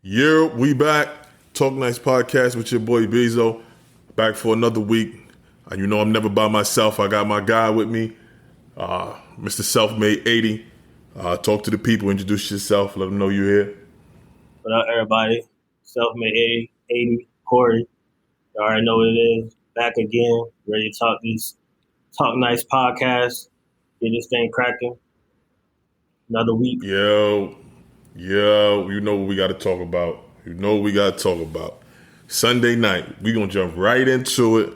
Yeah, we back. Talk Nice Podcast with your boy Bezo. Back for another week. And you know I'm never by myself. I got my guy with me, Mr. Selfmade 80. Talk to the people, introduce yourself, let them know you're here. What up, everybody? Selfmade 80, Corey. You already know what it is. Back again, ready to Talk Nice podcast. Get this thing cracking. Another week. Yo, you know what we got to talk about. Sunday night, we going to jump right into it,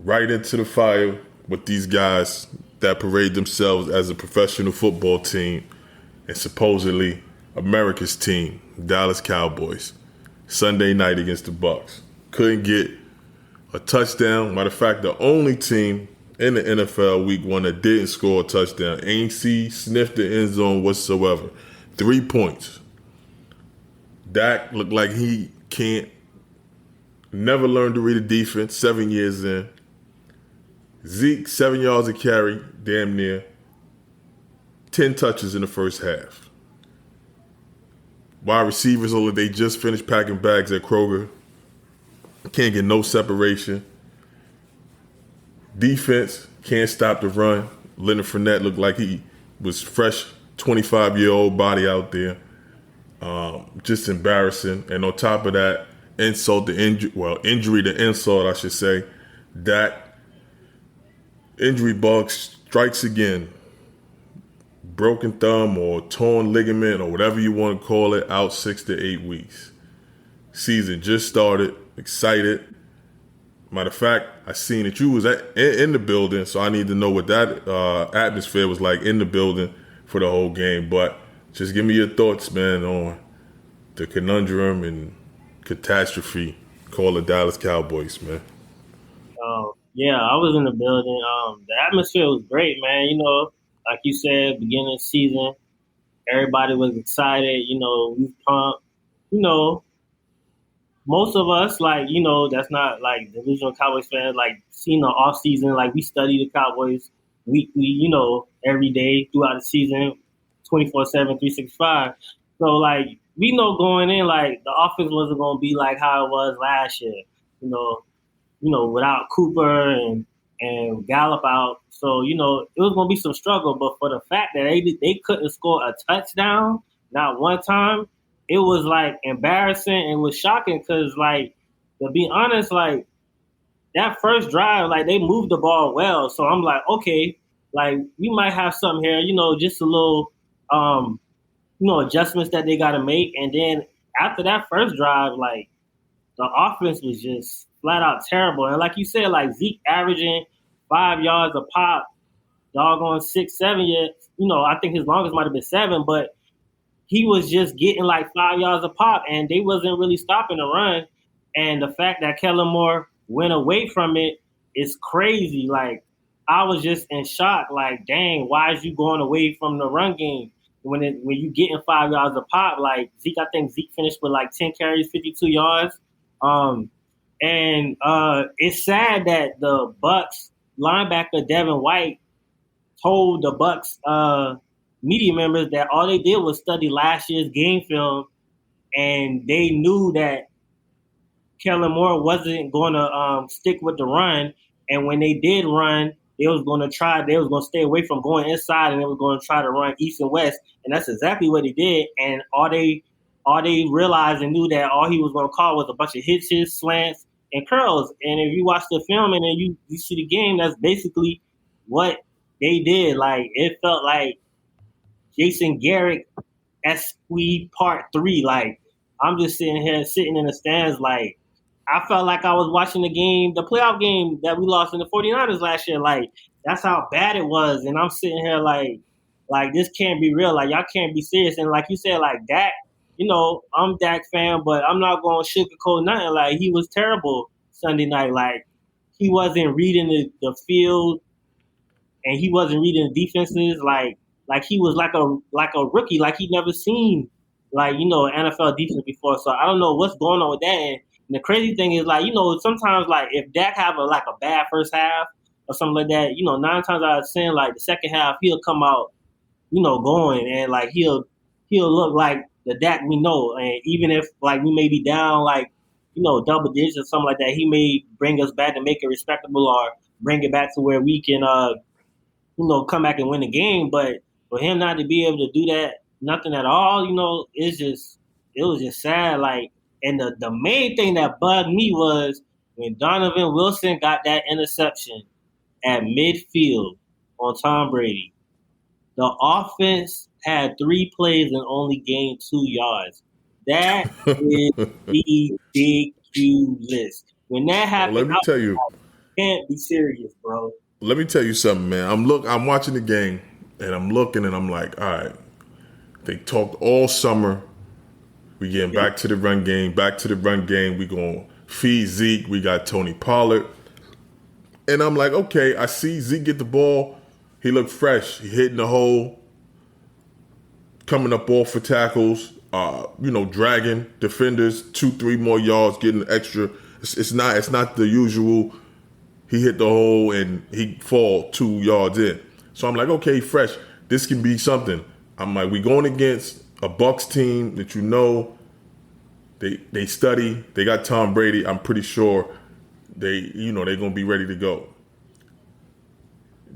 right into the fire with these guys that parade themselves as a professional football team and supposedly America's team, Dallas Cowboys. Sunday night against the Bucs. Couldn't get a touchdown. Matter of fact, the only team in the NFL Week 1 that didn't score a touchdown. Ain't sniffed the end zone whatsoever. 3 points. Dak looked like he can't never learn to read a defense 7 years in. Zeke, 7 yards a carry, damn near. 10 touches in the first half. Wide receivers, although they just finished packing bags at Kroger. Can't get no separation. Defense can't stop the run. Leonard Fournette looked like he was fresh, 25-year-old body out there. Just embarrassing. And on top of that, injury to insult, I should say. Dak, injury bug strikes again. Broken thumb or torn ligament or whatever you want to call it, out 6 to 8 weeks. Season just started. Excited. Matter of fact, I seen that you was in the building, so I need to know what that atmosphere was like in the building for the whole game. But just give me your thoughts, man, on the conundrum and catastrophe called the Dallas Cowboys, man. Yeah, I was in the building. The atmosphere was great, man. You know, like you said, beginning of the season, everybody was excited. You know, we pumped. You know, most of us, that's not like divisional Cowboys fans, like seeing the off season, like we study the Cowboys weekly, every day throughout the season, 24/7, 365. So like we know going in, like the offense wasn't gonna be like how it was last year, without Cooper and Gallup out. So, it was gonna be some struggle. But for the fact that they couldn't score a touchdown, not one time, it was like embarrassing and was shocking because, like, to be honest, like that first drive, like they moved the ball well. So I'm like, okay, like we might have something here, just a little, adjustments that they got to make. And then after that first drive, like the offense was just flat out terrible. And like you said, like Zeke averaging 5 yards a pop, doggone 6, 7 years. I think his longest might have been 7, but he was just getting like 5 yards a pop, and they wasn't really stopping the run. And the fact that Kellen Moore went away from it is crazy. Like, I was just in shock. Like, dang, why is you going away from the run game when you getting 5 yards a pop? Like Zeke, I think Zeke finished with like 10 carries, 52 yards. And it's sad that the Bucs linebacker Devin White told the Bucs media members that all they did was study last year's game film, and they knew that Kellen Moore wasn't going to stick with the run. And when they did run, they was going to stay away from going inside, and they were going to try to run east and west. And that's exactly what he did. And all they realized and knew that all he was going to call was a bunch of hitches, slants, and curls. And if you watch the film and then you see the game, that's basically what they did. Like, it felt like Jason Garrett Esquire Part 3. Like, I'm just sitting in the stands. Like, I felt like I was watching the playoff game that we lost in the 49ers last year. Like, that's how bad it was. And I'm sitting here like this can't be real. Like, y'all can't be serious. And like you said, like Dak, I'm Dak fan, but I'm not going to sugarcoat nothing. Like, he was terrible Sunday night. Like, he wasn't reading the field, and he wasn't reading the defenses. Like he was like a rookie, like he'd never seen NFL defense before. So I don't know what's going on with that. And the crazy thing is, like, sometimes like if Dak have a bad first half or something like that, 9 times out of 10, like the second half he'll come out, going, and like he'll look like the Dak we know. And even if like we may be down like, double digits or something like that, he may bring us back and make it respectable or bring it back to where we can come back and win the game. But for him not to be able to do that, nothing at all, it was just sad. Like, and the main thing that bugged me was when Donovan Wilson got that interception at midfield on Tom Brady. The offense had 3 plays and only gained 2 yards. That is ridiculous. When that happened, Let me tell you. Can't be serious, bro. Let me tell you something, man. I'm watching the game, and I'm looking, and I'm like, all right. They talked all summer. We getting back to the run game. We gonna feed Zeke. We got Tony Pollard, and I'm like, okay. I see Zeke get the ball. He looked fresh. He hitting the hole, coming up off for tackles. Dragging defenders 2-3 more yards, getting extra. It's not the usual. He hit the hole and he fall 2 yards in. So I'm like, okay, fresh. This can be something. I'm like, we going against a Bucks team that they study. They got Tom Brady. I'm pretty sure they're gonna be ready to go.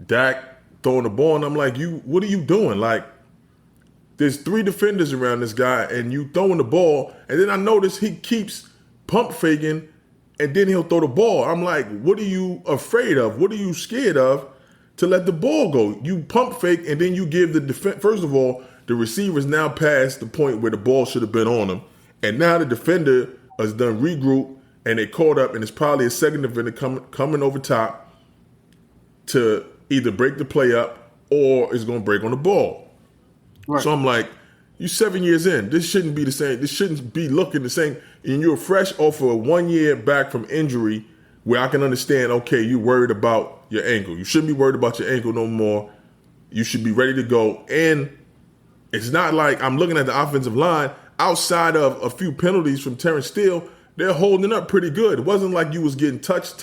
Dak throwing the ball, and I'm like, what are you doing? Like, there's 3 defenders around this guy, and you throwing the ball, and then I notice he keeps pump faking, and then he'll throw the ball. I'm like, what are you afraid of? What are you scared of to let the ball go? You pump fake, and then you give the defense. First of all, the receiver's now past the point where the ball should have been on him, and now the defender has done regroup, and they caught up, and it's probably a second defender coming over top to either break the play up or is going to break on the ball. Right. So I'm like, you 7 years in. This shouldn't be the same. This shouldn't be looking the same. And you're fresh off of 1 year back from injury where I can understand, okay, you're worried about your ankle. You shouldn't be worried about your ankle no more. You should be ready to go. And it's not like I'm looking at the offensive line. Outside of a few penalties from Terrence Steele, they're holding up pretty good. It wasn't like you was getting touched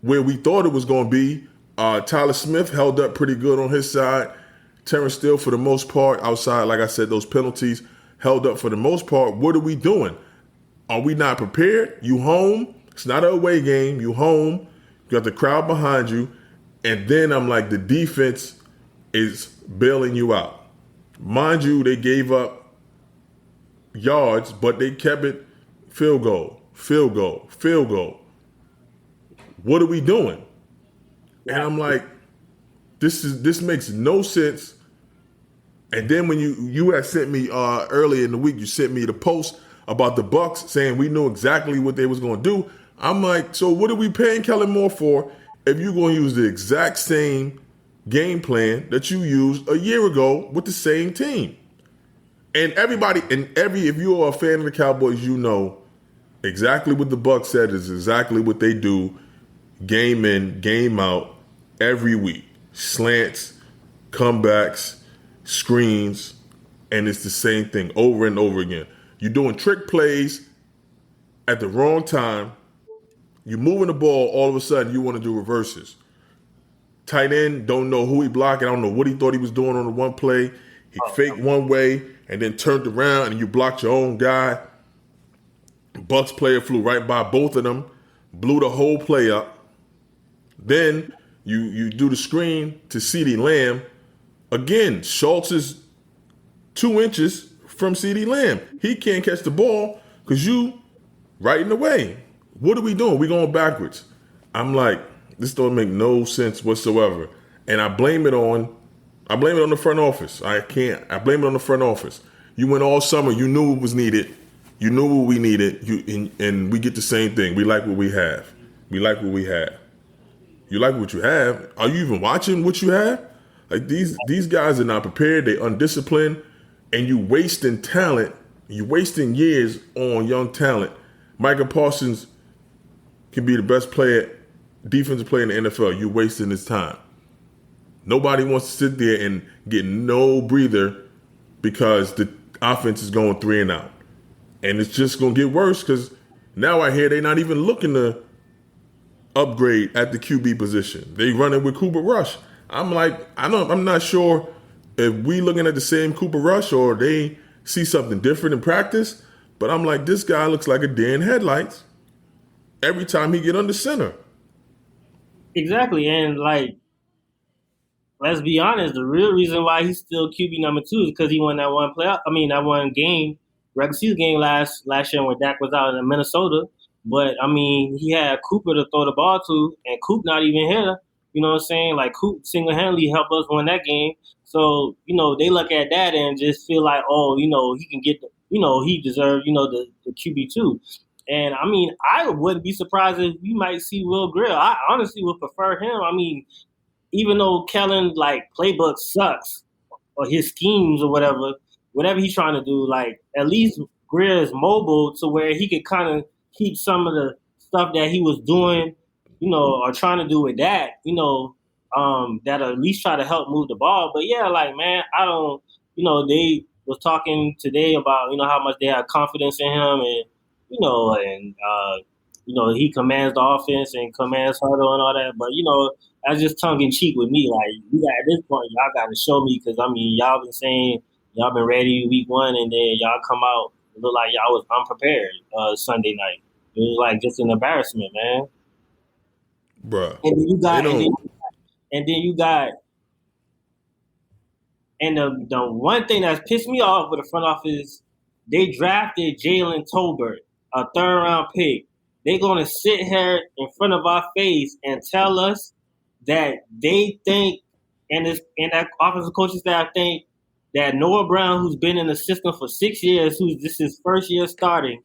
where we thought it was going to be. Tyler Smith held up pretty good on his side. Terrence Steele, for the most part, outside, like I said, those penalties, held up for the most part. What are we doing? Are we not prepared? You home. It's not an away game. You home. You got the crowd behind you. And then I'm like, the defense is bailing you out. Mind you, they gave up yards, but they kept it field goal. What are we doing? And I'm like, this makes no sense. And then when you had sent me earlier in the week, you sent me the post about the Bucks saying we knew exactly what they was going to do. I'm like, so what are we paying Kellen Moore for if you're going to use the exact same game plan that you used a year ago with the same team? And if you're a fan of the Cowboys, you know exactly what the Bucks said is exactly what they do game in, game out, every week. Slants, comebacks, screens, and it's the same thing over and over again. You're doing trick plays at the wrong time. You're moving the ball, all of a sudden you want to do reverses. Tight end, don't know who he blocked. I don't know what he thought he was doing on the one play. He faked one way and then turned around and you blocked your own guy. Bucks player flew right by both of them, blew the whole play up. Then you do the screen to CeeDee Lamb. Again, Schultz is 2 inches from CeeDee Lamb. He can't catch the ball because you right in the way. What are we doing? We going backwards. I'm like, this don't make no sense whatsoever. And I blame it on the front office. I blame it on the front office. You went all summer. You knew what was needed. You knew what we needed. And we get the same thing. We like what we have. You like what you have. Are you even watching what you have? Like these guys are not prepared. They're undisciplined. And you wasting talent. You wasting years on young talent. Micah Parsons can be the best defensive player in the NFL. You wasting his time. Nobody wants to sit there and get no breather because the offense is going 3 and out. And it's just going to get worse because now I hear they're not even looking to upgrade at the QB position. They running with Cooper Rush. I'm like, I'm not sure if we looking at the same Cooper Rush or they see something different in practice. But I'm like, this guy looks like a deer in headlights every time he get under center. Exactly, and like let's be honest, the real reason why he's still QB number 2 is because he won that one playoff. I mean, that one game, regular season game last year when Dak was out in Minnesota. But I mean, he had Cooper to throw the ball to, and Coop not even here. You know what I'm saying? Like Coop single handedly helped us win that game. So they look at that and just feel like, oh, he can get he deserves the QB2. And I mean, I wouldn't be surprised if we might see Will Grill. I honestly would prefer him. I mean, even though Kellen like playbook sucks or his schemes or whatever he's trying to do, like at least Greer is mobile to where he could kind of keep some of the stuff that he was doing, or trying to do with that, that at least try to help move the ball. But yeah, like man, I don't, they was talking today about how much they have confidence in him and he commands the offense and commands huddle and all that. But that's just tongue in cheek with me. Like at this point, y'all got to show me because I mean, y'all been saying y'all been ready week 1, and then y'all come out it look like y'all was unprepared Sunday night. It was like just an embarrassment, man. Bruh. And then you got, and the one thing that's pissed me off with the front office, they drafted Jalen Tolbert, a 3rd round pick. They're gonna sit here in front of our face and tell us that they think, and that offensive coaching staff think that Noah Brown, who's been in the system for 6 years, this is his first year starting,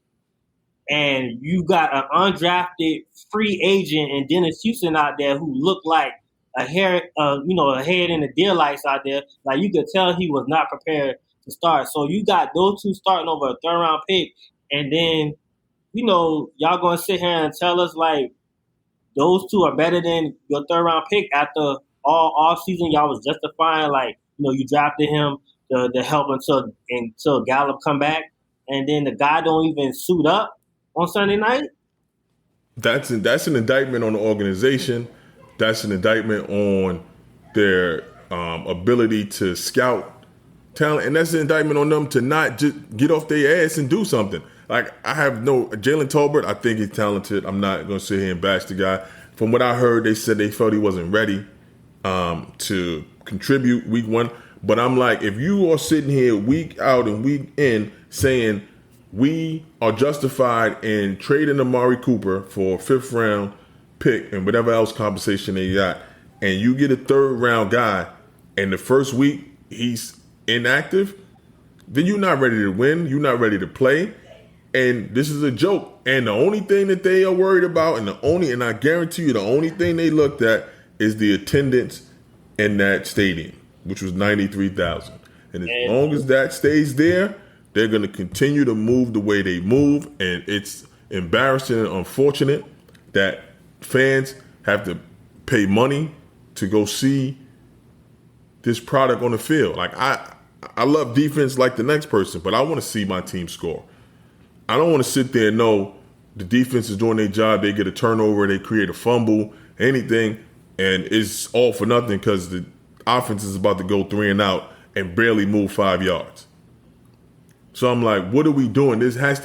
and you got an undrafted free agent and Dennis Houston out there who looked like a head in the deer lights out there. Like you could tell he was not prepared to start. So you got those two starting over a 3rd round pick, and then y'all gonna sit here and tell us like those two are better than your 3rd round pick after all off season y'all was justifying like you drafted him to help until Gallup come back, and then the guy don't even suit up on Sunday night. That's an indictment on the organization. That's an indictment on their ability to scout talent, and that's an indictment on them to not just get off their ass and do something. Like I have Jalen Tolbert. I think he's talented. I'm not going to sit here and bash the guy. From what I heard, they said they felt he wasn't ready to contribute week 1. But I'm like, if you are sitting here week out and week in saying we are justified in trading Amari Cooper for a 5th round pick and whatever else compensation they got, and you get a 3rd round guy, and the first week he's inactive, then you're not ready to win. You're not ready to play. And this is a joke. And the only thing that they are worried about, and I guarantee you the only thing they looked at is the attendance in that stadium, which was 93,000. And as long as that stays there, they're going to continue to move the way they move. And it's embarrassing and unfortunate that fans have to pay money to go see this product on the field. Like I love defense like the next person, but I want to see my team score. I don't want to sit there and know the defense is doing their job. They get a turnover, they create a fumble, anything, and it's all for nothing because the offense is about to go 3 and out and barely move 5 yards. So I'm like, what are we doing? There has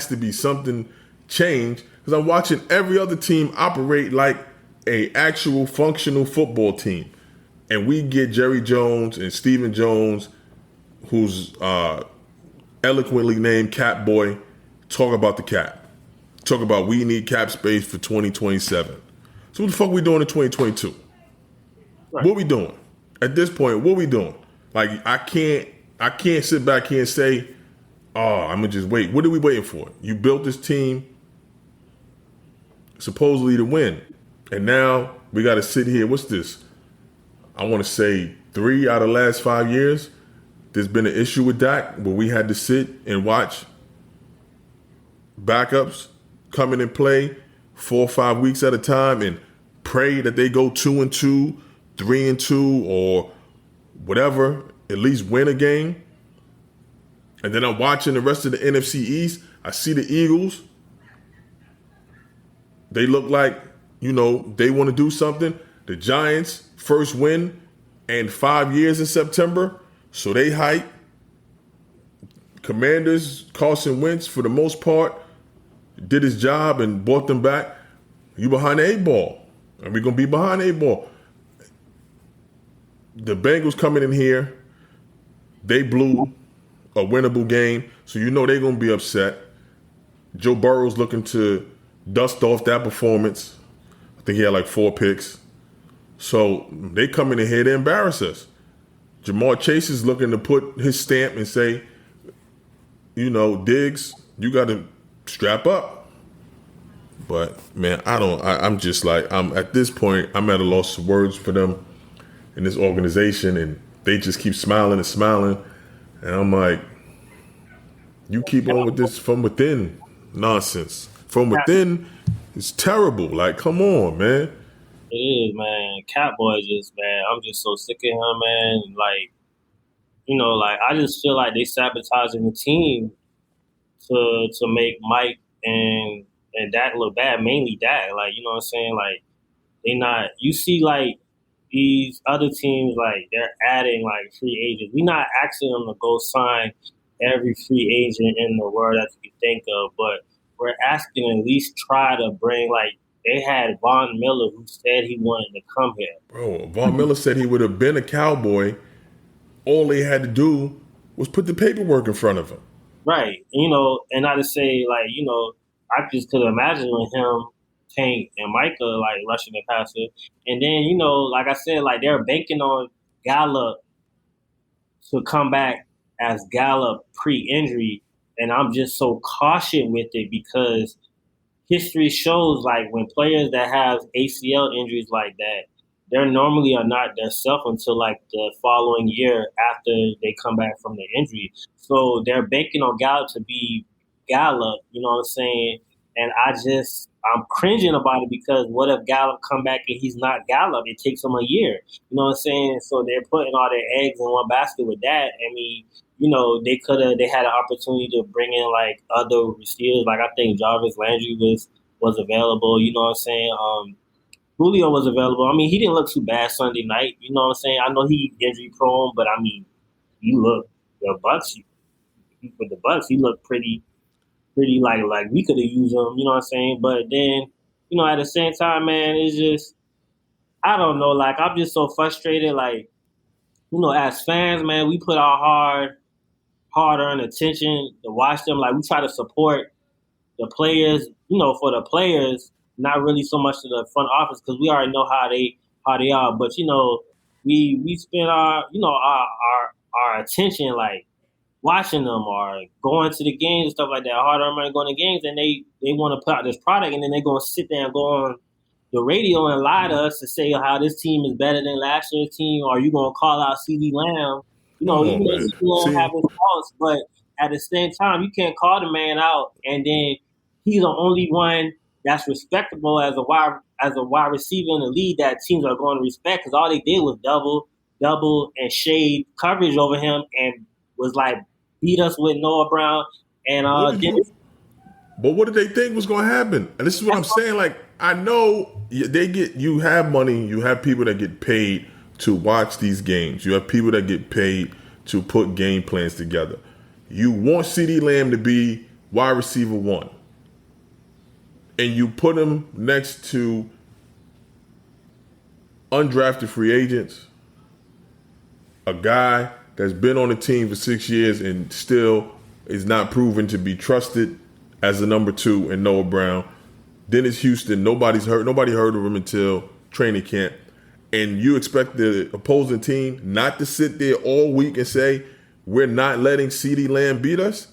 to be something change because I'm watching every other team operate like a actual functional football team, and we get Jerry Jones and Stephen Jones, who's eloquently named Cap Boy, talk about the cap. Talk about we need cap space for 2027. So what the fuck we doing in 2022? Right. What we doing? At this point, what we doing? Like I can't sit back here and say, oh, I'm gonna just wait. What are we waiting for? You built this team supposedly to win. And now we gotta sit here. What's this? I wanna say 3 out of the last 5 years, there's been an issue with Dak where we had to sit and watch backups come in and play 4 or 5 weeks at a time and pray that they go 2-2, 3-2, or whatever, at least win a game. And then I'm watching the rest of the NFC East. I see the Eagles. They look like, they want to do something. The Giants, first win in 5 years in September. So they hype. Commanders, Carson Wentz, for the most part, did his job and brought them back. You behind the 8-ball. And we're going to be behind the 8-ball. The Bengals coming in here, they blew a winnable game, so you know they're going to be upset. Joe Burrow's looking to dust off that performance. I think he had like 4 picks. So they coming in here to embarrass us. Jamar Chase is looking to put his stamp and say, Diggs, you got to strap up. But, man, I'm just like, at this point, I'm at a loss of words for them in this organization, and they just keep smiling and smiling. And I'm like, you keep on with this from within nonsense. From within, it's terrible. Like, come on, man. It is, man. Cowboys man, I'm just so sick of him, man. Like, I just feel like they sabotaging the team to make Mike and Dak look bad, mainly Dak. Like, you know what I'm saying? Like, they not, you see, like, these other teams, like, they're adding, like, free agents. We're not asking them to go sign every free agent in the world that you can think of, but we're asking them at least try to bring, like, they had Von Miller who said he wanted to come here. Bro, Von Miller said he would have been a Cowboy. All they had to do was put the paperwork in front of him. Right. And not to say, like, I just could imagine with him, Tank, and Micah, like, rushing the passer. And then, like I said, like, they're banking on Gallup to come back as Gallup pre-injury. And I'm just so cautious with it because history shows, like, when players that have ACL injuries like that, they normally are not their self until, like, the following year after they come back from the injury. So they're banking on Gallup to be Gallup, you know what I'm saying? And I'm cringing about it because what if Gallup come back and he's not Gallup? It takes him a year, you know what I'm saying? So they're putting all their eggs in one basket with that. I mean, they had an opportunity to bring in, like, other receivers. Like, I think Jarvis Landry was available, you know what I'm saying? Julio was available. I mean, he didn't look too bad Sunday night, you know what I'm saying? I know he's injury prone, but I mean, the Bucks, with the Bucks, he looked pretty like we could have used him, you know what I'm saying? But then, at the same time, man, it's just, I don't know, like, I'm just so frustrated. Like, as fans, man, we put our hard-earned attention to watch them. Like, we try to support the players, for the players, not really so much to the front office because we already know how they are. But, we spend our attention, like, watching them or going to the games and stuff like that, hard-earned money going to games, and they want to put out this product, and then they're going to sit there and go on the radio and lie to us to say how this team is better than last year's team, or you going to call out CD Lamb. Even though CD Lamb have his faults, but at the same time, you can't call the man out, and then he's the only one that's respectable as a wide receiver in the league that teams are going to respect because all they did was double and shade coverage over him and was like beat us with Noah Brown and but what did they think was going to happen? And this is what I'm saying. Like, I know you have money, you have people that get paid to watch these games. You have people that get paid to put game plans together. You want CeeDee Lamb to be wide receiver 1. And you put him next to undrafted free agents, a guy that's been on the team for 6 years and still is not proven to be trusted as the number 2 in Noah Brown. Dennis Houston, nobody heard of him until training camp. And you expect the opposing team not to sit there all week and say, we're not letting CeeDee Lamb beat us?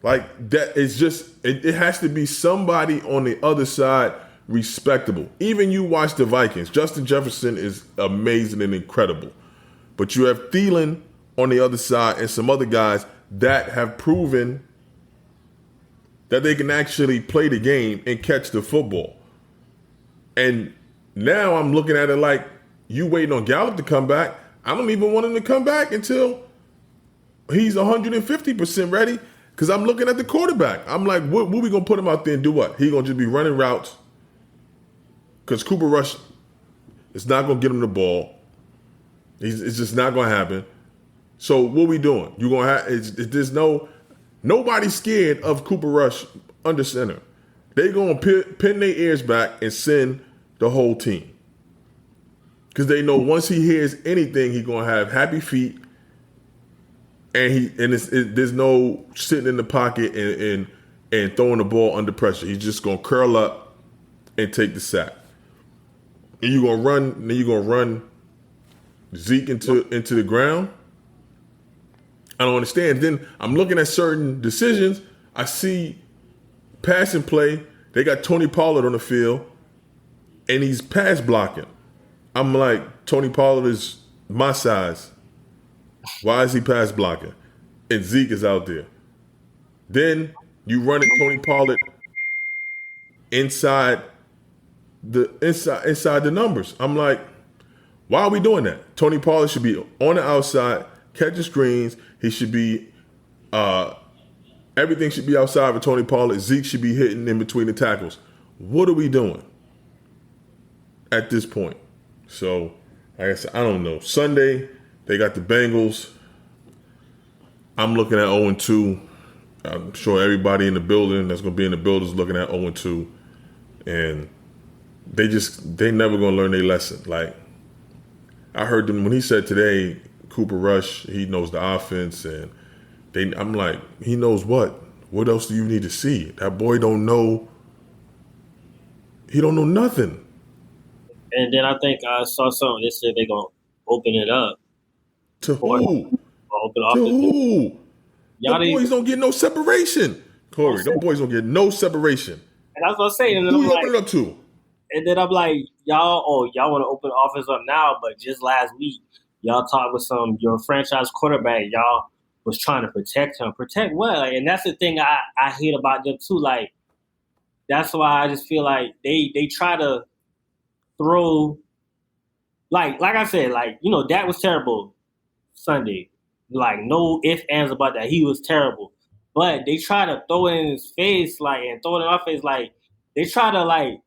Like, that is just, it has to be somebody on the other side respectable. Even you watch the Vikings. Justin Jefferson is amazing and incredible. But you have Thielen on the other side and some other guys that have proven that they can actually play the game and catch the football. And now I'm looking at it like you waiting on Gallup to come back. I don't even want him to come back until he's 150% ready because I'm looking at the quarterback. I'm like, what we going to put him out there and do what? He going to just be running routes because Cooper Rush is not going to get him the ball. It's just not going to happen. So what we doing? You gonna have? There's nobody scared of Cooper Rush under center. They gonna pin their ears back and send the whole team because they know once he hears anything, he gonna have happy feet, and there's no sitting in the pocket and throwing the ball under pressure. He's just gonna curl up and take the sack. And you gonna run. Then you gonna run Zeke into the ground. I don't understand. Then I'm looking at certain decisions. I see passing play. They got Tony Pollard on the field, and he's pass blocking. I'm like, Tony Pollard is my size. Why is he pass blocking? And Zeke is out there. Then you run it, Tony Pollard inside the numbers. I'm like, why are we doing that? Tony Pollard should be on the outside, catching screens. He should be, everything should be outside for Tony Pollard. Zeke should be hitting in between the tackles. What are we doing at this point? So, like I said, I don't know. Sunday, they got the Bengals. I'm looking at 0-2. I'm sure everybody in the building that's going to be in the building is looking at 0-2. And they never going to learn their lesson. Like, I heard them when he said today, Cooper Rush, he knows the offense, and I'm like, he knows what? What else do you need to see? That boy don't know. He don't know nothing. And then I think I saw something. They said they're gonna open it up. To who? Open up to who? Y'all the boys don't get no separation. Corey, them boys don't get no separation. And that's what I'm saying. And who you open it up to? And then I'm like, y'all want to open the offense up now, but just last week, y'all talked with your franchise quarterback. Y'all was trying to protect him. Protect what? Like, and that's the thing I hate about them too. Like, that's why I just feel like they try to throw, like I said, like, that was terrible Sunday. Like, no ifs, ands about that. He was terrible. But they try to throw it in his face, like, and throw it in our face, like, they try to like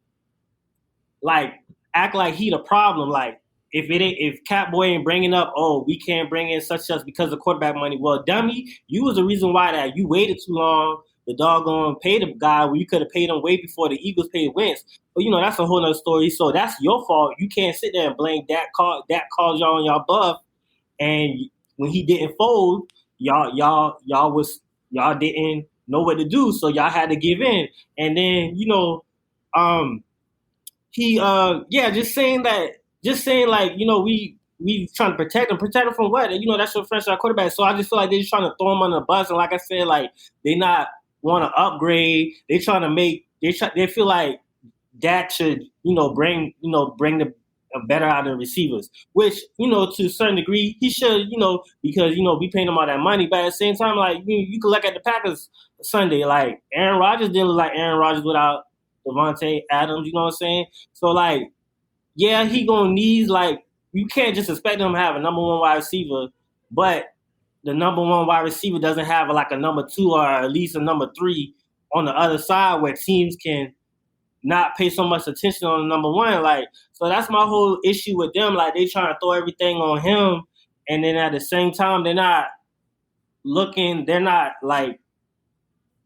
act like he the problem. Like, if Catboy ain't bringing up, oh, we can't bring in such because of quarterback money. Well, dummy, you was the reason why that you waited too long. The doggone paid the guy where you could have paid him way before the Eagles paid Wentz. But that's a whole nother story. So that's your fault. You can't sit there and blame Dak calls y'all on y'all bluff. And when he didn't fold, y'all didn't know what to do, so y'all had to give in. And then just saying like we trying to protect him from what? That's your franchise quarterback. So I just feel like they're just trying to throw him under the bus. And like I said, like they not want to upgrade. They trying to they feel like that should bring the better out of the receivers, which to a certain degree he should, because we paying him all that money. But at the same time, like you can look at the Packers Sunday, like Aaron Rodgers didn't look like Aaron Rodgers without Devontae Adams. You know what I'm saying? So like, yeah, he gonna need, like, you can't just expect him to have a number one wide receiver, but the number one wide receiver doesn't have like a number two or at least a number three on the other side where teams can not pay so much attention on the number one. Like, so that's my whole issue with them. Like, they trying to throw everything on him, and then at the same time, they're not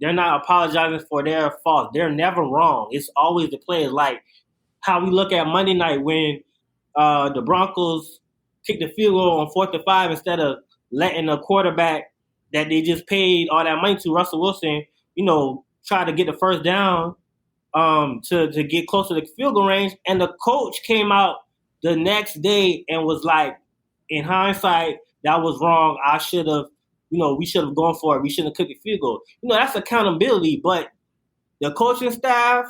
apologizing for their faults. They're never wrong. It's always the players. Like how we look at Monday night when the Broncos kicked the field goal on 4th and 5 instead of letting a quarterback that they just paid all that money to, Russell Wilson, try to get the first down to get closer to the field goal range. And the coach came out the next day and was like, in hindsight, that was wrong. I should have, we should have gone for it. We shouldn't have kicked the field goal. That's accountability. But the coaching staff,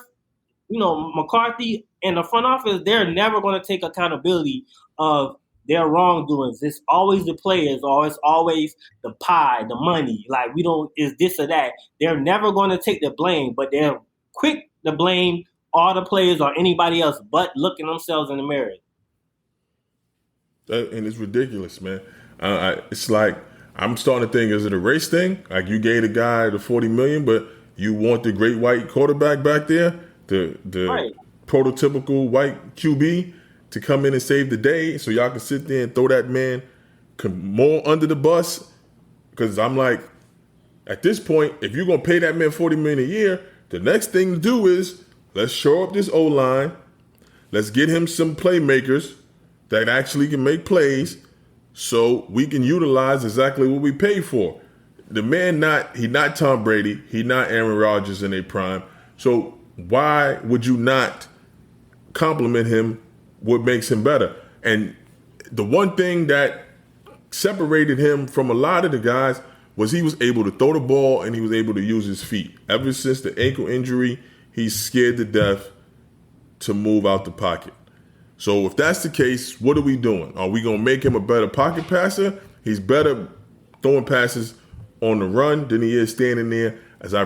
McCarthy and the front office, they're never going to take accountability of their wrongdoings. It's always the players, or it's always the pie, the money. Like, is this or that. They're never going to take the blame, but they're quick to blame all the players or anybody else but looking themselves in the mirror. And it's ridiculous, man. It's like, I'm starting to think, is it a race thing? Like, you gave the guy the $40 million, but you want the great white quarterback back there, the right, prototypical white QB to come in and save the day, so y'all can sit there and throw that man more under the bus, because I'm like, at this point, if you're gonna pay that man $40 million a year, the next thing to do is let's shore up this O line. Let's get him some playmakers that actually can make plays, so we can utilize exactly what we pay for. The man he not Tom Brady, he not Aaron Rodgers in a prime. So why would you not compliment him? What makes him better? And the one thing that separated him from a lot of the guys was he was able to throw the ball and he was able to use his feet. Ever since the ankle injury, he's scared to death to move out the pocket. So if that's the case, what are we doing? Are we going to make him a better pocket passer? He's better throwing passes on the run than he is standing there. As I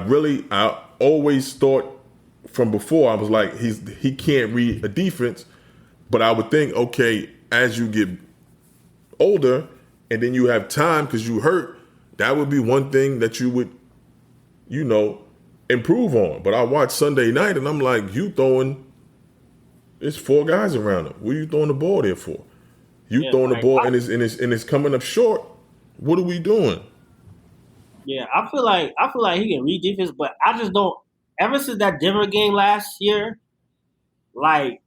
always thought from before, I was like, he can't read a defense. But I would think, okay, as you get older and then you have time because you hurt, that would be one thing that you would, improve on. But I watched Sunday night and I'm like, there's 4 guys around him. What are you throwing the ball there for? Throwing the ball and it's coming up short. What are we doing? Yeah, I feel like he can read defense, but I just don't. Ever since that Denver game last year, like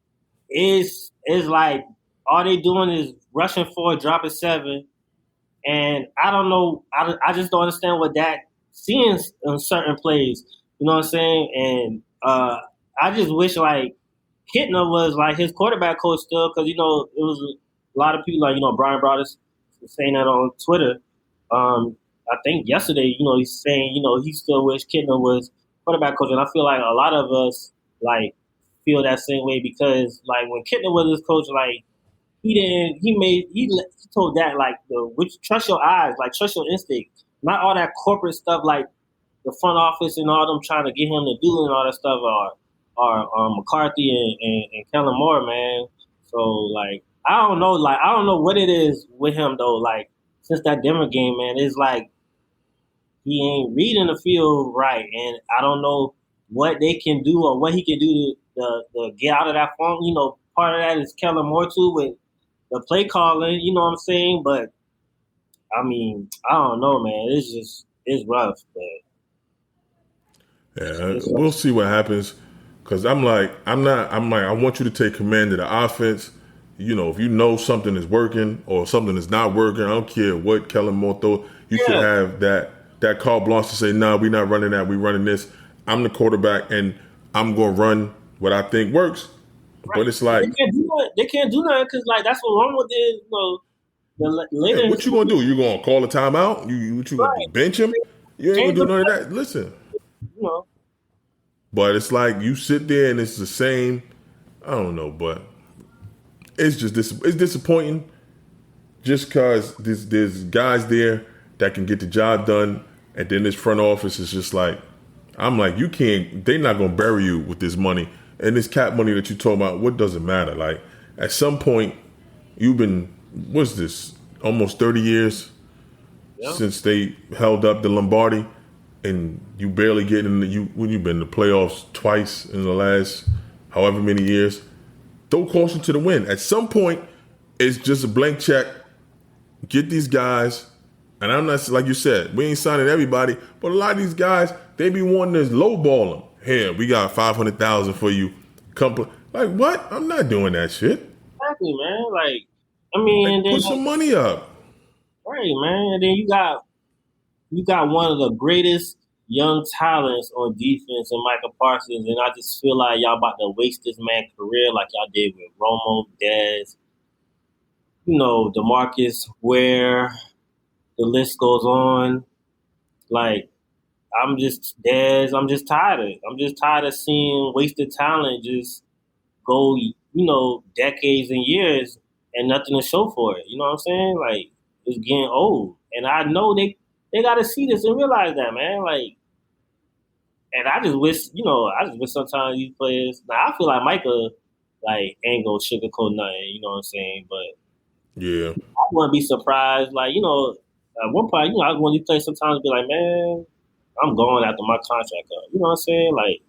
is like all they doing is rushing 4, dropping 7, and I don't know. I just don't understand what that seeing in certain plays. You know what I'm saying? And I just wish like Kittner was like his quarterback coach still, because it was a lot of people like Brian Broaddus saying that on Twitter. I think yesterday, he's saying he still wish Kittner was quarterback coach, and I feel like a lot of us like feel that same way, because like when Kittner was his coach, like he told that like trust your eyes, like trust your instinct, not all that corporate stuff like the front office and all them trying to get him to do and all that stuff are McCarthy and Kellen Moore, man. So like I don't know what it is with him though. Like since that Denver game, man, it's like he ain't reading the field right, and I don't know what they can do or what he can do to get out of that funk. Part of that is Kellen Moore too with the play calling. You know what I'm saying? But I mean, I don't know, man. It's rough, but yeah, we'll see what happens. Because I want you to take command of the offense. If you know something is working or something is not working, I don't care what Kellen Moore throws. You should have that carte blanche to say, no, we're not running that. We're running this. I'm the quarterback, and I'm going to run what I think works. Right. But it's like they can't do that because like that's what wrong with the later. What you going to do? You going to call a timeout? You going to bench him? You ain't going to do none of that. Listen. But it's like you sit there and it's the same. I don't know, but it's just it's disappointing. Just because there's guys there that can get the job done, and then this front office is just like, I'm like, you can't. They're not gonna bury you with this money and this cap money that you talk about. What does it matter? Like at some point, you've been what's this? Almost 30 years since they held up the Lombardi. And you barely get in when you've been in the playoffs twice in the last however many years. Throw caution to the wind. At some point, it's just a blank check. Get these guys, and I'm not like you said, we ain't signing everybody, but a lot of these guys, they be wanting to lowball them. Here, we got $500,000 for you. Like what? I'm not doing that shit. Exactly, man. Like I mean, put some money up. Right, man. And then you got one of the greatest young talents on defense in Michael Parsons, and I just feel like y'all about to waste this man's career like y'all did with Romo, Dez, DeMarcus, Ware, the list goes on. Like, I'm just tired of seeing wasted talent just go, decades and years and nothing to show for it. You know what I'm saying? Like, it's getting old. And I know they got to see this and realize that, man. Like, and I just wish sometimes these players. Now I feel like Micah, like, ain't gonna sugarcoat nothing. You know what I'm saying? But yeah, I wouldn't be surprised. Like, at one point, I want these players sometimes be like, man, I'm going after my contract up. You know what I'm saying? Like,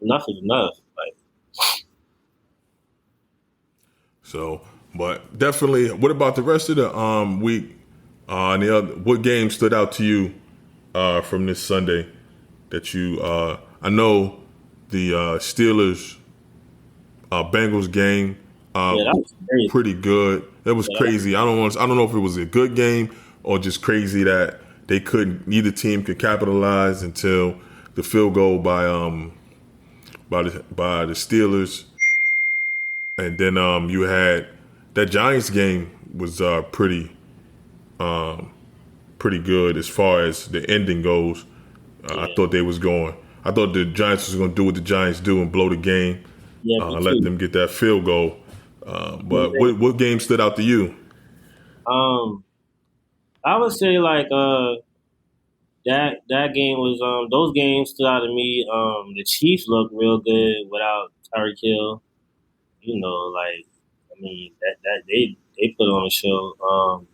enough is enough. Like, so, but definitely. What about the rest of the week? And what game stood out to you from this Sunday that you? I know the Steelers Bengals game. That was crazy. Pretty good. That was crazy. I don't know if it was a good game or just crazy that they couldn't. Neither team could capitalize until the field goal by the Steelers, and then you had that Giants game was pretty good as far as the ending goes. I thought they was going. I thought the Giants was going to do what the Giants do and blow the game. Yeah, Let them get that field goal. But what game stood out to you? I would say like that game was those games stood out to me. The Chiefs looked real good without Tyreek Hill. You know, like I mean that they put on a show.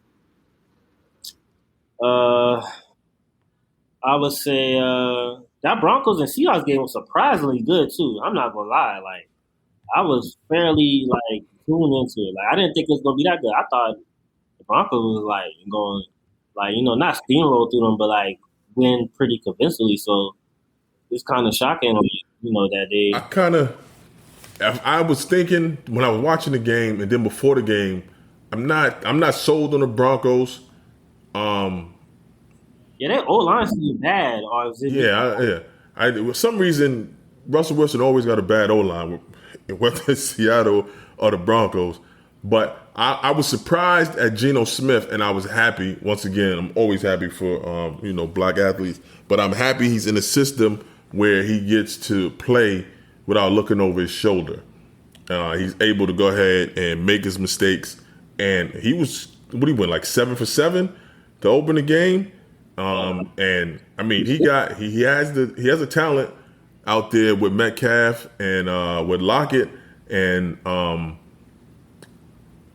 I would say that Broncos and Seahawks game was surprisingly good too. I'm not gonna lie, like I was fairly like tuned into it. Like I didn't think it was gonna be that good. I thought the Broncos was like going like not steamroll through them, but like win pretty convincingly. So it's kind of shocking, that they. I was thinking when I was watching the game and then before the game, I'm not sold on the Broncos. Yeah, their O line seems bad, or is it? For some reason, Russell Wilson always got a bad O line, whether it's Seattle or the Broncos. But I was surprised at Geno Smith, and I was happy. Once again, I'm always happy for black athletes, but I'm happy he's in a system where he gets to play without looking over his shoulder. He's able to go ahead and make his mistakes, and he went like 7 for 7 to open the game. And I mean, he has a talent out there with Metcalf and with Lockett and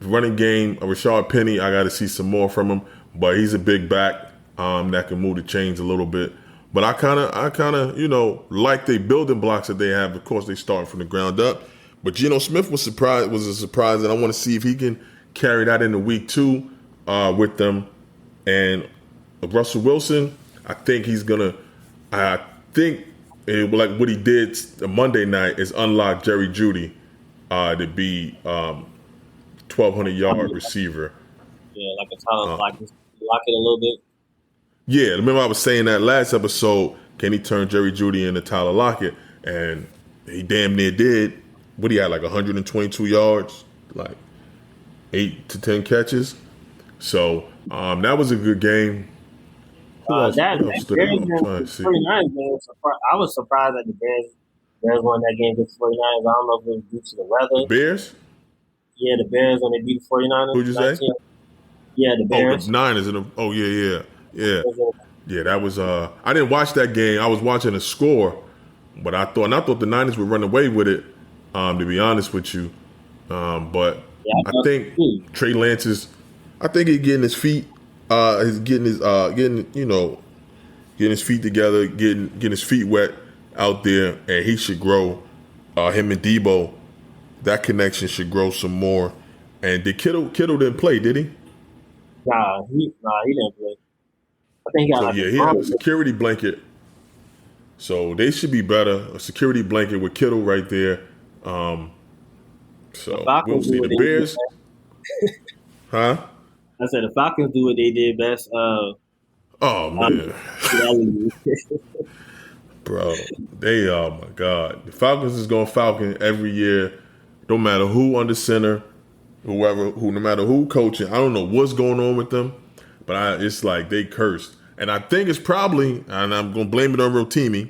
running game. Rashard Penny, I got to see some more from him, but he's a big back that can move the chains a little bit. But I kind of like the building blocks that they have. Of course, they start from the ground up. But Geno Smith was a surprise, and I want to see if he can carry that into week 2 with them. And Russell Wilson, I think like what he did Monday night is unlock Jerry Jeudy to be 1,200-yard receiver. Yeah, like a Tyler Lockett a little bit. Yeah, remember I was saying that last episode, can he turn Jerry Jeudy into Tyler Lockett? And he damn near did. What he had, like 122 yards, like 8 to 10 catches. So that was a good game. That Bears game, 49ers game, I was surprised that the Bears won that game against the 49ers. I don't know if it was due to the weather. The Bears? Yeah, the Bears when they beat the 49ers. Who'd you say? Yeah, the Bears. Oh, the Niners. Yeah, that was I didn't watch that game. I was watching the score, but I thought the Niners would run away with it, to be honest with you. But I think Trey Lance he's getting his feet getting his feet together, getting his feet wet out there, and he should grow. Him and Debo, that connection should grow some more. And Kittle didn't play, did he? Nah, he didn't play. I think he had a security blanket. So they should be better. A security blanket with Kittle right there. So we'll see. The Bears, huh? I said the Falcons do what they did best. Oh man, bro, oh my God, the Falcons is going Falcon every year. No matter who under center, no matter who coaching. I don't know what's going on with them, but it's like they cursed. And I think it's probably, and I'm going to blame it on Rotimi.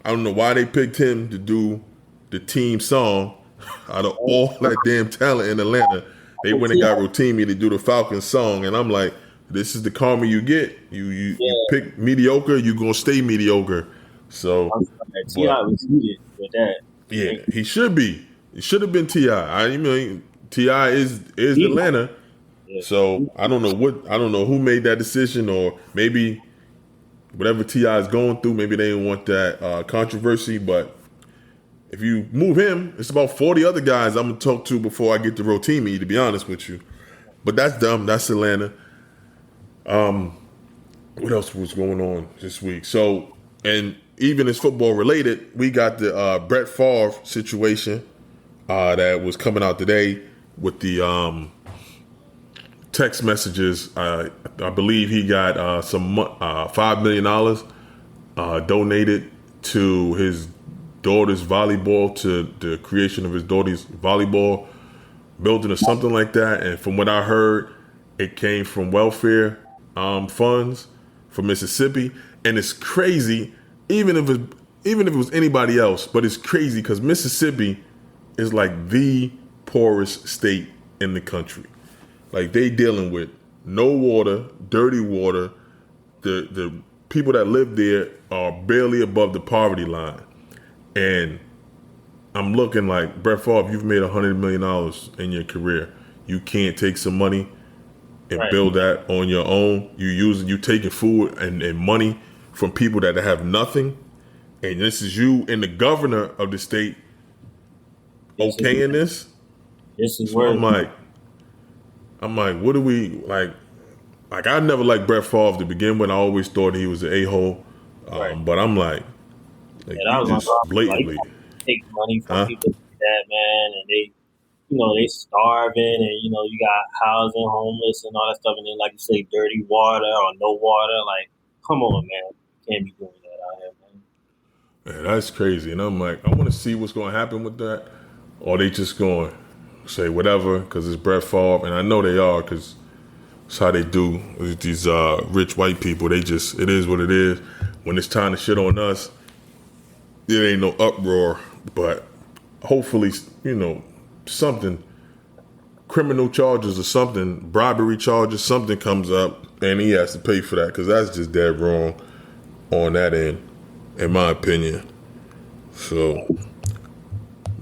I don't know why they picked him to do the team song out of all that damn talent in Atlanta. They went and got Rotimi to do the Falcons song, and I'm like, this is the karma you get. You pick mediocre, you're going to stay mediocre. So, T.I. was heated with that. Yeah, he should be. It should have been T.I. T.I. is Atlanta. Yeah. So I don't know who made that decision, or maybe whatever T.I. is going through, maybe they didn't want that controversy. But if you move him, it's about 40 other guys I'm gonna talk to before I get to Rotimi, to be honest with you. But that's dumb. That's Atlanta. What else was going on this week? So, and even as football related, we got the Brett Favre situation that was coming out today with the text messages. I believe he got some $5 million donated to his daughter's volleyball, to the creation of his daughter's volleyball building or something like that. And from what I heard, it came from welfare funds for Mississippi. And it's crazy, even if it was anybody else, but it's crazy because Mississippi is like the poorest state in the country. Like, they dealing with no water, dirty water. The people that live there are barely above the poverty line. And I'm looking like, Brett Favre, you've made $100 million in your career. You can't take some money and build that on your own. You taking food and money from people that have nothing. And this is you and the governor of the state okaying this. This is So where I'm like, what do we like? Like, I never liked Brett Favre to begin with. I always thought he was an a-hole. But I'm like that you was just blatantly take money from people like that, man, and they, they starving, and you got housing, homeless, and all that stuff, and then like you say, dirty water or no water. Like, come on, man, you can't be doing that out here, man. Yeah, that's crazy. And I'm like, I want to see what's going to happen with that. Or they just going to say whatever because it's Brett Favre. And I know they are, because it's how they do with these rich white people. It is what it is. When it's time to shit on us, there ain't no uproar. But hopefully, something, criminal charges or something, bribery charges, something comes up and he has to pay for that, because that's just dead wrong on that end, in my opinion. So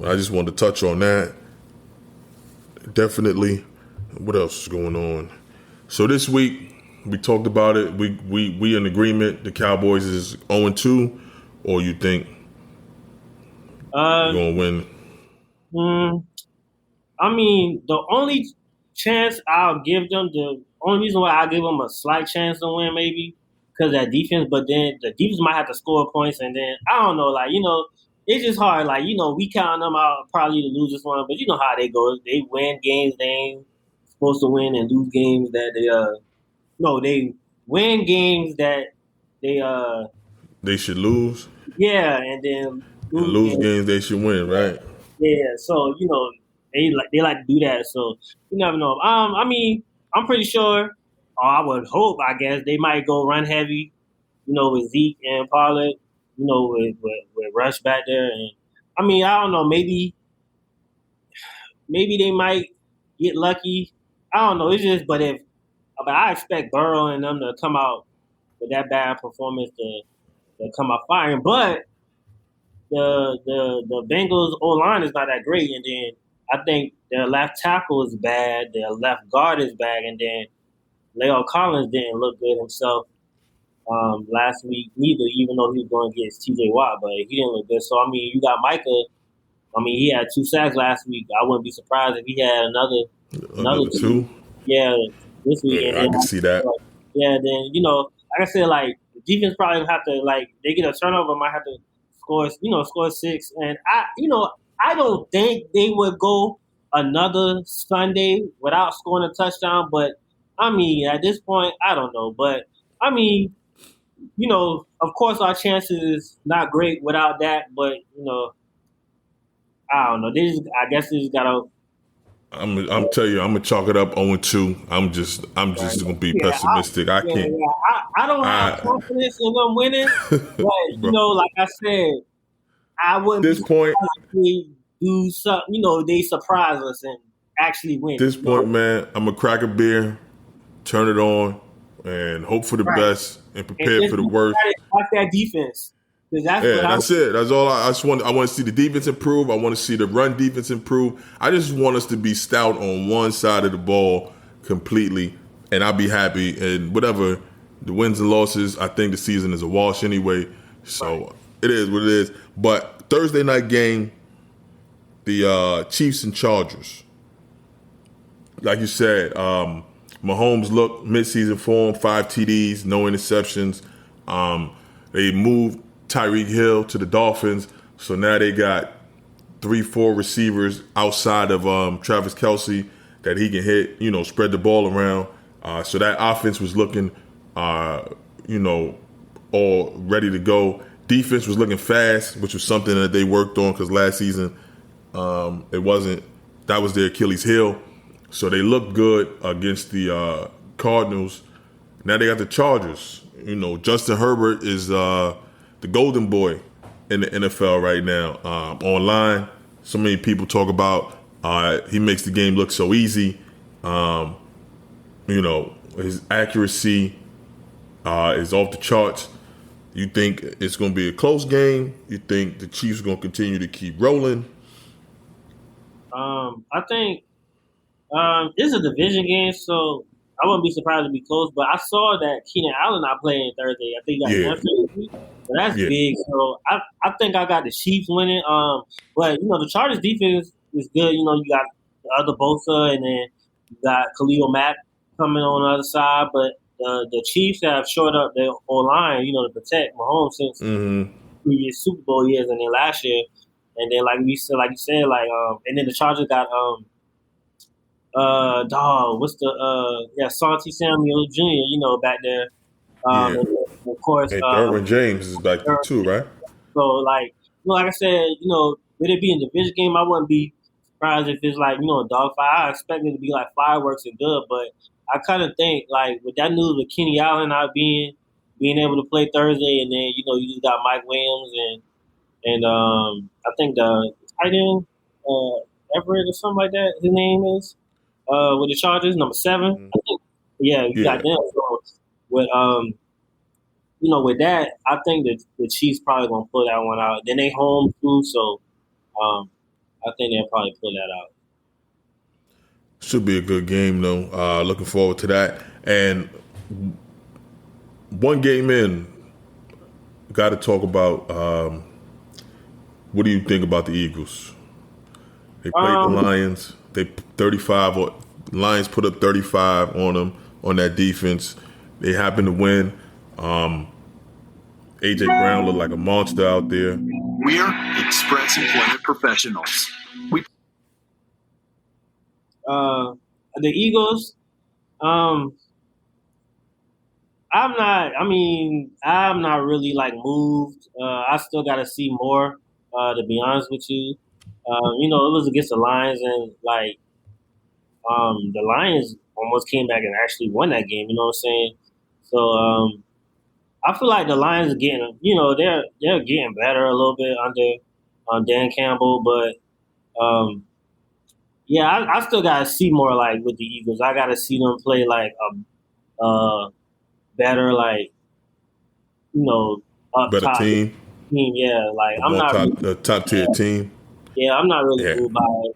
I just wanted to touch on that. Definitely. What else is going on? So this week we talked about it. We in agreement. The Cowboys is 0-2, or you think you're gonna win? I mean, the only chance I'll give them, the only reason why I'll give them a slight chance to win, maybe because that defense. But then the defense might have to score points, and then I don't know. Like, it's just hard. Like, we count them out probably to lose this one, but you know how they go. They win games they ain't supposed to win, and lose games that they win games that They should lose, and then and lose games they should win, right? Yeah, so they like to do that. So you never know. I mean, I'm pretty sure, or I would hope, I guess, they might go run heavy, with Zeke and Pollard, with Rush back there, and I mean, I don't know, maybe they might get lucky. I don't know. It's just, but I expect Burrow and them to come out with that bad performance to come out firing, but the Bengals O line is not that great, and then I think their left tackle is bad, their left guard is bad, and then Leo Collins didn't look good himself last week neither, even though he was going against TJ Watt, but he didn't look good. So I mean, you got Micah. I mean, he had 2 sacks last week. I wouldn't be surprised if he had another 2. Yeah, this week. Yeah, and I can see that. Yeah, then like I said, like the defense probably have to, like, they get a turnover, might have to score 6. And I don't think they would go another Sunday without scoring a touchdown. But I mean, at this point, I don't know. But I mean, of course, our chances is not great without that. But I don't know. I guess they just gotta. I'm tell you, I'm gonna chalk it up 0-2. I'm just gonna be pessimistic. I can't. I don't have confidence in them winning, but like I said, I wouldn't. This point, they do something. They surprise us and actually win. This point, man, I'm gonna crack a beer, turn it on, and hope for the best and prepare for the worst. Watch that defense. That's it. That's all. I want to see the defense improve. I want to see the run defense improve. I just want us to be stout on one side of the ball completely, and I'll be happy. And whatever the wins and losses, I think the season is a wash anyway. So It is what it is. But Thursday night game, the Chiefs and Chargers. Like you said, Mahomes looked midseason form, 5 TDs, no interceptions. They moved Tyreek Hill to the Dolphins, so now they got 3-4 receivers outside of Travis Kelce that he can hit, spread the ball around. So that offense was looking, all ready to go. Defense was looking fast, which was something that they worked on because last season it wasn't. That was their Achilles heel. So they looked good against the Cardinals. Now they got the Chargers. Justin Herbert is the golden boy in the NFL right now. Online, so many people talk about he makes the game look so easy. His accuracy is off the charts. You think it's going to be a close game? You think the Chiefs are going to continue to keep rolling? I think it's a division game, so I wouldn't be surprised to be close. But I saw that Keenan Allen not playing Thursday. I think he got an injury, so that's big. So I think I got the Chiefs winning. But the Chargers defense is good. You got the other Bosa, and then you got Khalil Mack coming on the other side. But the Chiefs have shored up their whole line, to protect Mahomes since previous Super Bowl years and then last year. And then like you said, and then the Chargers got Santi Samuel Jr. Back there. And of course, and Derwin James is back there too, right? So like I said, with it being a division game, I wouldn't be surprised if it's like a dogfight. I expect it to be like fireworks and good, but I kind of think like with that news with Kenny Allen not being able to play Thursday, and then you just got Mike Williams and I think the tight end Everett or something like that. His name is with the Chargers, number 7. I think, you got them. So with with that, I think that the Chiefs probably gonna pull that one out. Then they home too, so I think they'll probably pull that out. Should be a good game though. Looking forward to that. And one game in, got to talk about what do you think about the Eagles? They played the Lions. They 35. Lions put up 35 on them on that defense. They happened to win. AJ Brown looked like a monster out there. We're Express Employment Professionals. The Eagles. I'm not really like moved. I still got to see more. To be honest with you, it was against the Lions, and like the Lions almost came back and actually won that game. You know what I'm saying? So I feel like the Lions are getting, they're getting better a little bit under Dan Campbell, but I still gotta see more like with the Eagles. I gotta see them play like a better, like up better top team. Like I'm not a top tier team. Yeah, I'm not really moved by it.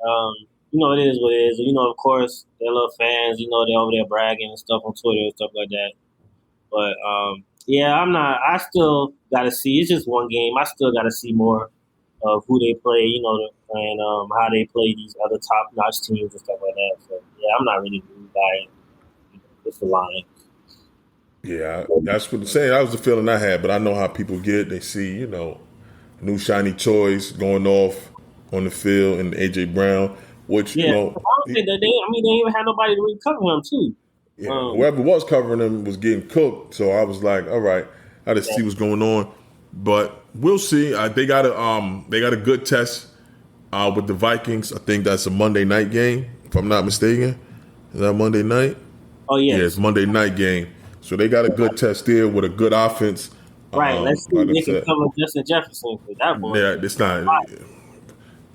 It is what it is. Of course, they're little fans. They're over there bragging and stuff on Twitter and stuff like that. But I'm not. I still got to see. It's just one game. I still got to see more of who they play. And how they play these other top-notch teams and stuff like that. So I'm not really moved by it. It's the Lions. Yeah, that's what I'm saying. That was the feeling I had. But I know how people get. They see, new shiny toys going off on the field and AJ Brown, which I don't think that they even had nobody to really cover him too. Yeah, whoever was covering him was getting cooked. So I was like, all right, I got to see what's going on. But we'll see. They got a good test with the Vikings. I think that's a Monday night game, if I'm not mistaken. Is that Monday night? Oh yeah, it's Monday night game. So they got a good test there with a good offense. Right. Let's see if they can cover Justin Jefferson for that boy. Yeah, it's not.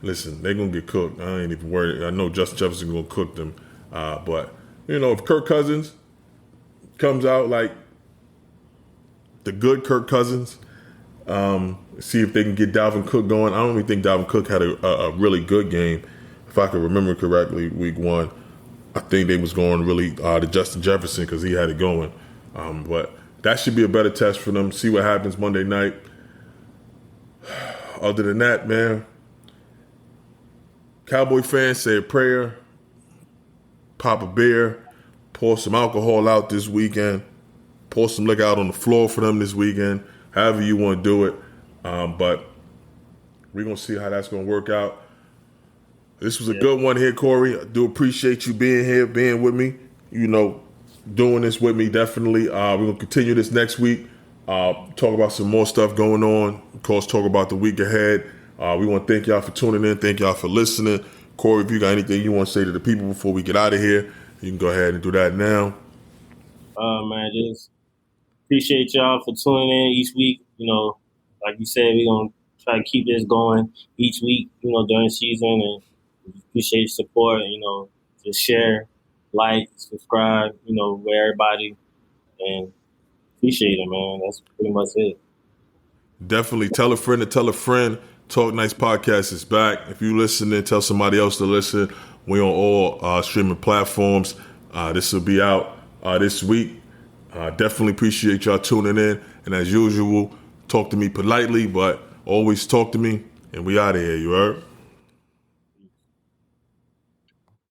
Listen, they're gonna get cooked. I ain't even worried. I know Justin Jefferson gonna cook them. But if Kirk Cousins comes out like the good Kirk Cousins, see if they can get Dalvin Cook going. I don't even think Dalvin Cook had a really good game. If I can remember correctly, week 1, I think they was going really to Justin Jefferson because he had it going. But that should be a better test for them. See what happens Monday night. Other than that, man, Cowboy fans say a prayer, pop a beer, pour some alcohol out this weekend, pour some liquor out on the floor for them this weekend, however you want to do it. But we're going to see how that's going to work out. This was a good one here, Corey. I do appreciate you being here, being with me, doing this with me, definitely. We're going to continue this next week, talk about some more stuff going on, of course, talk about the week ahead. We want to thank y'all for tuning in. Thank y'all for listening. Corey, if you got anything you want to say to the people before we get out of here, you can go ahead and do that now. Man, just appreciate y'all for tuning in each week. Like you said, we're going to try to keep this going each week, during season, and appreciate your support. Just share, like, subscribe, with everybody, and appreciate it, man. That's pretty much it. Definitely tell a friend to tell a friend. Talk Nice Podcast is back. If you listening, tell somebody else to listen. We're on all streaming platforms. This will be out this week. Definitely appreciate y'all tuning in. And as usual, talk to me politely, but always talk to me. And we out of here, you heard?